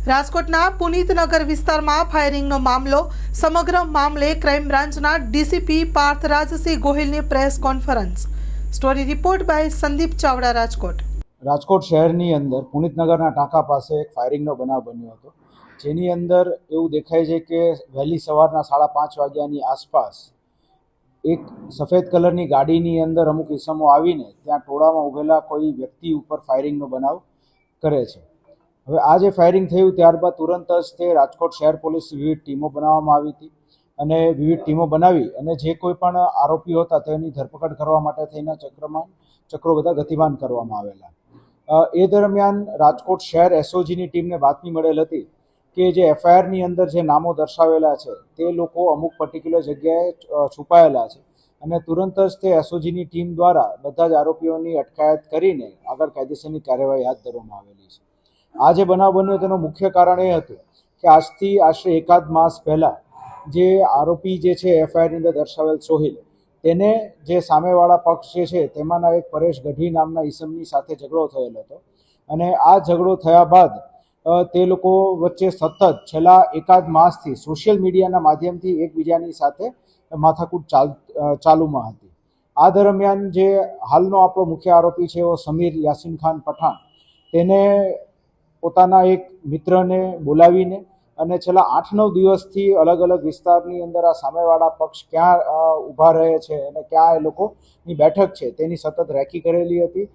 રાજકોટના પુનિતનગર વિસ્તારમાં ફાયરિંગનો મામલો. સમગ્ર મામલે ક્રાઇમ બ્રાન્ચના ડીસીપી પાર્થરાજસિંહ ગોહિલની press conference. Story report by Sandeep Chavda, Rajkot. Rajkot શહેરની અંદર પુનિતનગરના ટાંકા પાસે એક ફાયરિંગનો બનાવ બન્યો હતો, જેની અંદર એવું દેખાય છે કે વહેલી સવારના 5:30 વાગ્યાની આસપાસ એક સફેદ કલરની ગાડીની અંદર અમુક ઇસમો આવીને ત્યાં ટોળામાં ઊભેલા કોઈ વ્યક્તિ ઉપર ફાયરિંગનો બનાવ કરે છે. હવે આ જે ફાયરિંગ થયું ત્યારબાદ તુરંત જ તે રાજકોટ શહેર પોલીસ વિવિધ ટીમો બનાવવામાં આવી હતી અને વિવિધ ટીમો બનાવી અને જે કોઈ પણ આરોપીઓ હતા તેની ધરપકડ કરવા માટે થઈને ચક્રો બધા ગતિમાન કરવામાં આવેલા. એ દરમિયાન રાજકોટ શહેર એસઓજીની ટીમને બાતમી મળેલ હતી કે જે એફઆઈઆરની અંદર જે નામો દર્શાવેલા છે તે લોકો અમુક પર્ટિક્યુલર જગ્યાએ છુપાયેલા છે અને તુરંત જ તે એસઓજીની ટીમ દ્વારા બધા જ આરોપીઓની અટકાયત કરીને આગળ કાયદેસરની કાર્યવાહી હાથ ધરવામાં આવેલી છે. આ જે બનાવ બન્યો તેનું મુખ્ય કારણ એ હતું કે આજથી આશરે એકાદ માસ પહેલાં જે આરોપી જે છે એફઆઈઆરની અંદર દર્શાવેલ સોહિલ, તેને જે સામેવાળા પક્ષ જે છે તેમાંના એક પરેશ ગઢવી નામના ઈસમની સાથે ઝઘડો થયેલો હતો અને આ ઝઘડો થયા બાદ તે લોકો વચ્ચે સતત છેલ્લા એકાદ માસથી સોશિયલ મીડિયાના માધ્યમથી એકબીજાની સાથે માથાકૂટ ચાલુમાં હતી. આ દરમિયાન જે હાલનો આપણો મુખ્ય આરોપી છે એવો સમીર યાસીન ખાન પઠાણ, તેને પોતાના એક મિત્રને બોલાવીને અને છેલ્લા 8-9 દિવસથી અલગ અલગ વિસ્તારની અંદર આ સામેવાળા પક્ષ ક્યાં ઊભા રહે છે અને ક્યાં એ લોકોની બેઠક છે તેની સતત રેકી કરેલી હતી